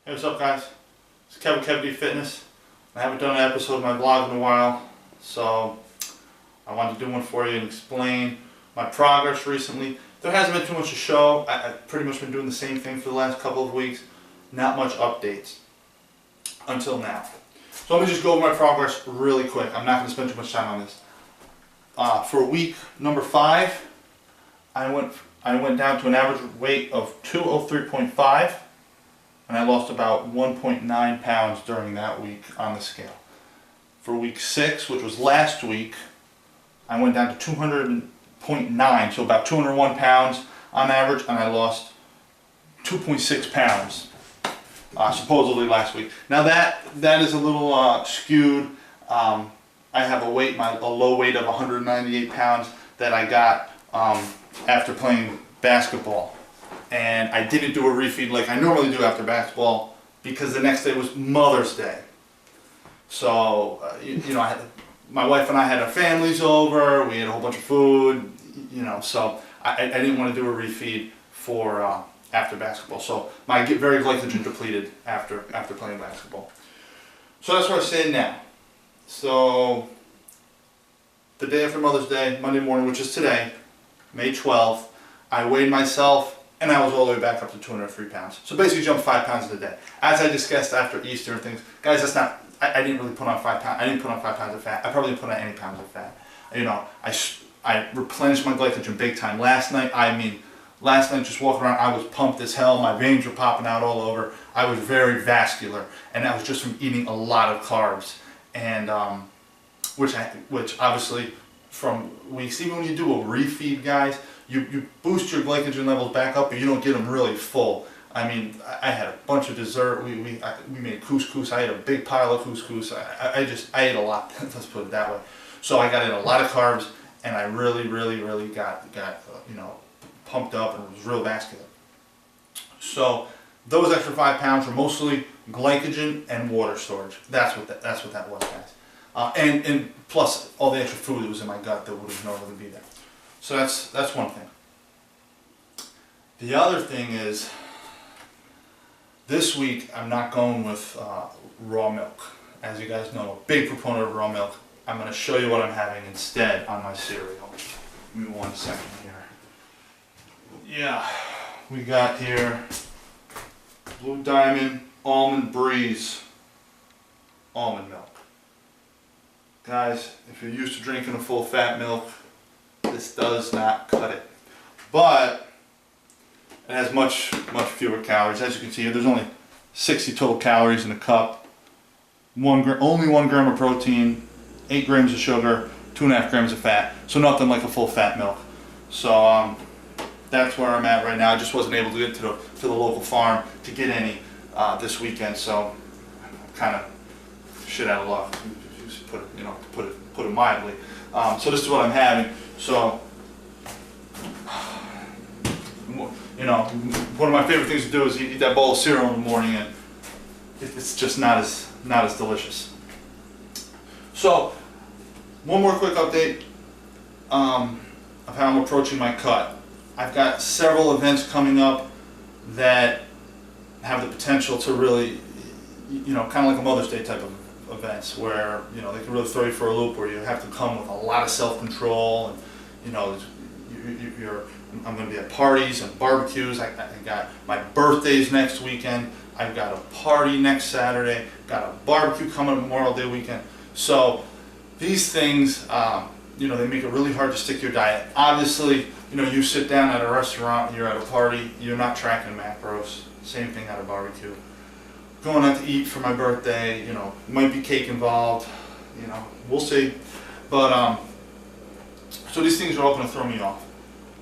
Hey, what's up guys? It's Kevin Kev-D Fitness. I haven't done an episode of my vlog in a while, so I wanted to do one for you and explain my progress recently. There hasn't been too much to show. I've pretty much been doing the same thing for the last couple of weeks. Not much updates until now. So let me just go over my progress really quick. I'm not going to spend too much time on this. For week number 5, I went down to an average weight of 203.5. and I lost about 1.9 pounds during that week on the scale. For week 6, which was last week, I went down to 200.9, so about 201 pounds on average, and I lost 2.6 pounds, supposedly last week. Now that is a little skewed. I have a low weight of 198 pounds that I got after playing basketball. And I didn't do a refeed like I normally do after basketball because the next day was Mother's Day. So, my wife and I had our families over, we had a whole bunch of food, so I didn't want to do a refeed for after basketball. So I get very glycogen depleted after playing basketball. So that's where I stand now. So, the day after Mother's Day, Monday morning, which is today, May 12th, I weighed myself and I was all the way back up to 203 pounds. So basically jumped 5 pounds in a day. As I discussed after Easter and things, guys, that's not, I didn't really put on 5 pounds, I didn't put on 5 pounds of fat. I probably didn't put on any pounds of fat. I replenished my glycogen big time. Last night just walking around, I was pumped as hell. My veins were popping out all over. I was very vascular, and that was just from eating a lot of carbs. And which obviously from weeks, even when you do a refeed, guys, you boost your glycogen levels back up, but you don't get them really full. I mean, I had a bunch of dessert. We made couscous. I had a big pile of couscous. I ate a lot. Let's put it that way. So I got in a lot of carbs, and I really got pumped up and was real vascular. So those extra 5 pounds were mostly glycogen and water storage. That's what that was, guys. And plus all the extra food that was in my gut that would have normally be there. So that's one thing. The other thing is, this week I'm not going with raw milk. As you guys know, a big proponent of raw milk. I'm going to show you what I'm having instead on my cereal. Give me 1 second here. Yeah, we got here Blue Diamond Almond Breeze almond milk. Guys, if you're used to drinking a full fat milk, this does not cut it. But it has much fewer calories. As you can see here, there's only 60 total calories in a cup. Only 1 gram of protein, 8 grams of sugar, 2.5 grams of fat. So nothing like a full fat milk. So that's where I'm at right now. I just wasn't able to get to the local farm to get any this weekend. So kind of shit out of luck, to put it mildly. So this is what I'm having. So, one of my favorite things to do is eat that bowl of cereal in the morning, and it's just not as delicious. So, one more quick update of how I'm approaching my cut. I've got several events coming up that have the potential to really, kind of like a Mother's Day type of events where they can really throw you for a loop, where you have to come with a lot of self-control, and I'm going to be at parties and barbecues. I got my birthday's next weekend. I've got a party next Saturday. Got a barbecue coming up Memorial Day weekend. So these things, they make it really hard to stick to your diet. Obviously, you sit down at a restaurant, you're at a party, you're not tracking macros. Same thing at a barbecue. Going out to eat for my birthday, might be cake involved, we'll see. But so these things are all going to throw me off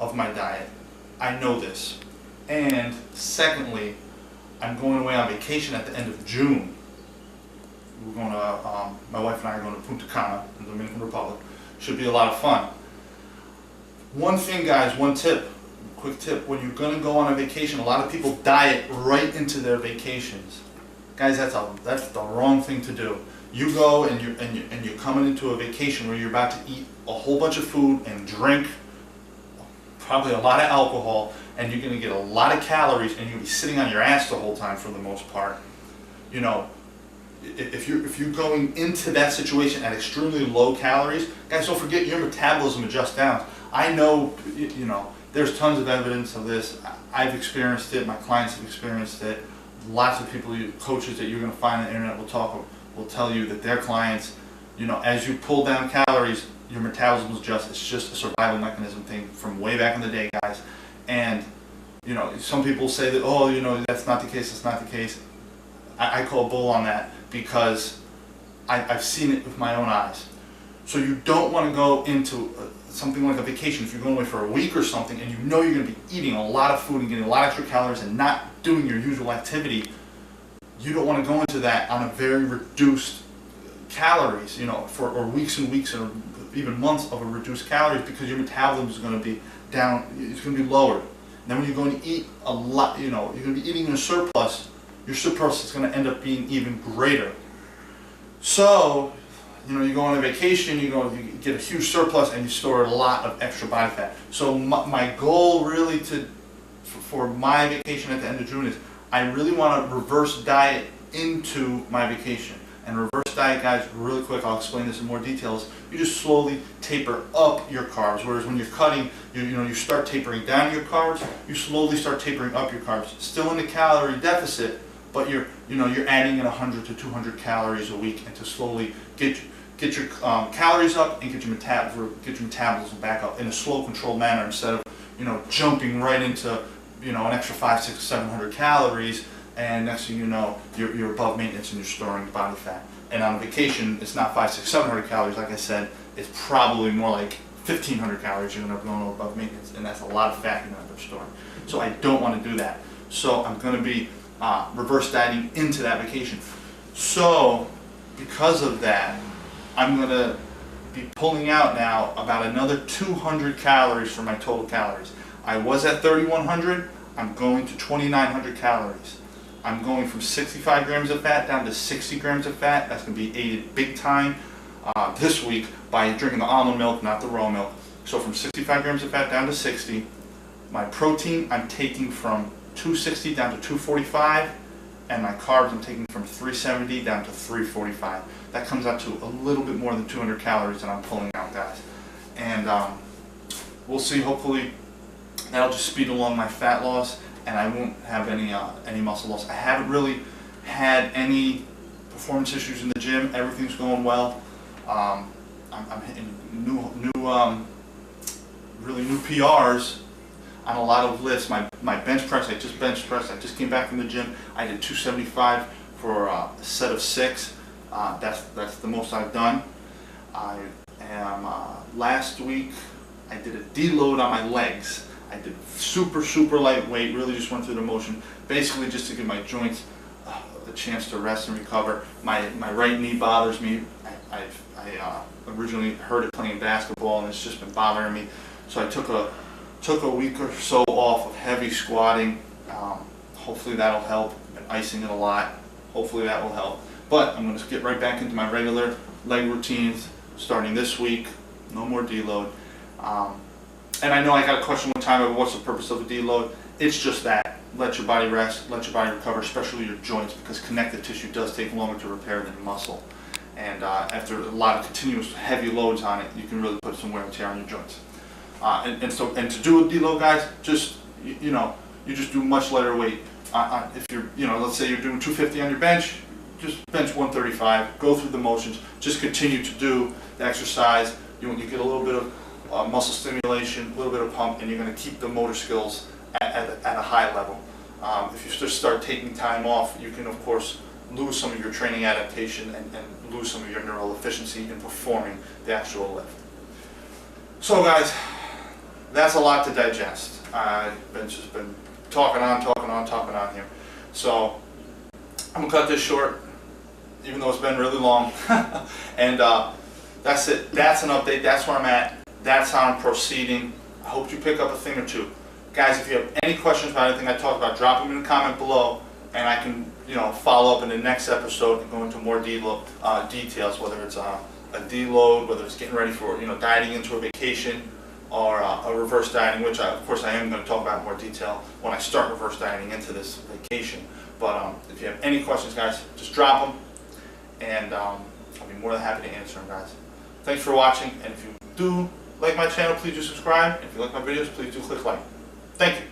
of my diet. I know this. And secondly, I'm going away on vacation at the end of June. We're going to, my wife and I are going to Punta Cana in the Dominican Republic. Should be a lot of fun. One thing, guys, quick tip, when you're going to go on a vacation, a lot of people diet right into their vacations. Guys, that's the wrong thing to do. You go and you're coming into a vacation where you're about to eat a whole bunch of food and drink probably a lot of alcohol, and you're going to get a lot of calories, and you're going to be sitting on your ass the whole time for the most part. you know, if you're going into that situation at extremely low calories, guys, don't forget your metabolism adjusts down. I know, you know, there's tons of evidence of this. I've experienced it. My clients have experienced it. Lots of people, coaches that you're going to find on the internet will tell you that their clients, you know, as you pull down calories, your metabolism adjusts. It's just a survival mechanism thing from way back in the day, guys. And you know, some people say that, oh, you know, that's not the case. That's not the case. I call bull on that because I've seen it with my own eyes. So you don't want to go into something like a vacation. If you're going away for a week or something and you know you're going to be eating a lot of food and getting a lot of extra calories and not doing your usual activity, you don't want to go into that on a very reduced calories, you know, or weeks and weeks or even months of a reduced calories, because your metabolism is going to be down, it's going to be lowered. And then when you're going to eat a lot, you know, you're going to be eating in a surplus, your surplus is going to end up being even greater. So, you know, you go on a vacation, you get a huge surplus and you store a lot of extra body fat. So my goal really for my vacation at the end of June is I really want to reverse diet into my vacation. And reverse diet, guys, really quick, I'll explain this in more details. You just slowly taper up your carbs, whereas when you're cutting, you start tapering down your carbs, you slowly start tapering up your carbs. Still in the calorie deficit, but you're adding in 100 to 200 calories a week, and to slowly get your calories up and get your metabolism back up in a slow, controlled manner, instead of jumping right into an extra 500, 600, 700 calories. And next thing you know, you're above maintenance and you're storing body fat. And on vacation, it's not 500, 600, 700 calories. Like I said, it's probably more like 1,500 calories you're going to go above maintenance, and that's a lot of fat you're going to end up storing. So I don't want to do that. So I'm going to be reverse dieting into that vacation. So because of that, I'm going to be pulling out now about another 200 calories from my total calories. I was at 3,100. I'm going to 2,900 calories. I'm going from 65 grams of fat down to 60 grams of fat. That's going to be aided big time this week by drinking the almond milk, not the raw milk. So from 65 grams of fat down to 60. My protein I'm taking from 260 down to 245, and my carbs I'm taking from 370 down to 345. That comes out to a little bit more than 200 calories that I'm pulling out, guys. And we'll see. Hopefully that'll just speed along my fat loss, and I won't have any muscle loss. I haven't really had any performance issues in the gym. Everything's going well. I'm hitting really new PRs on a lot of lifts. My bench press, I just bench pressed. I just came back from the gym. I did 275 for a set of 6. That's the most I've done. I am last week I did a deload on my legs. I did super lightweight, really just went through the motion, basically just to give my joints a chance to rest and recover. My right knee bothers me. I originally heard it playing basketball, and it's just been bothering me. So I took a week or so off of heavy squatting. Hopefully that'll help. I've been icing it a lot. Hopefully that will help. But I'm going to get right back into my regular leg routines starting this week. No more deload. And I know I got a question one time about what's the purpose of a deload. It's just that. Let your body rest, let your body recover, especially your joints, because connective tissue does take longer to repair than muscle. And after a lot of continuous heavy loads on it, you can really put some wear and tear on your joints. And to do a deload, guys, just you just do much lighter weight. If you're let's say you're doing 250 on your bench, just bench 135. Go through the motions. Just continue to do the exercise. You get a little bit of muscle stimulation, a little bit of pump, and you're going to keep the motor skills at a high level. If you just start taking time off, you can of course lose some of your training adaptation and lose some of your neural efficiency in performing the actual lift. So guys, that's a lot to digest. I've just been talking on here. So I'm going to cut this short, even though it's been really long. And that's it. That's an update. That's where I'm at. That's how I'm proceeding. I hope you pick up a thing or two. Guys, if you have any questions about anything I talked about, drop them in the comment below, and I can follow up in the next episode and go into more details, whether it's a deload, whether it's getting ready for dieting into a vacation, or a reverse dieting, which of course I am going to talk about in more detail when I start reverse dieting into this vacation. But if you have any questions, guys, just drop them, and I'll be more than happy to answer them, guys. Thanks for watching, and if you do like my channel, please do subscribe. If you like my videos, please do click like. Thank you.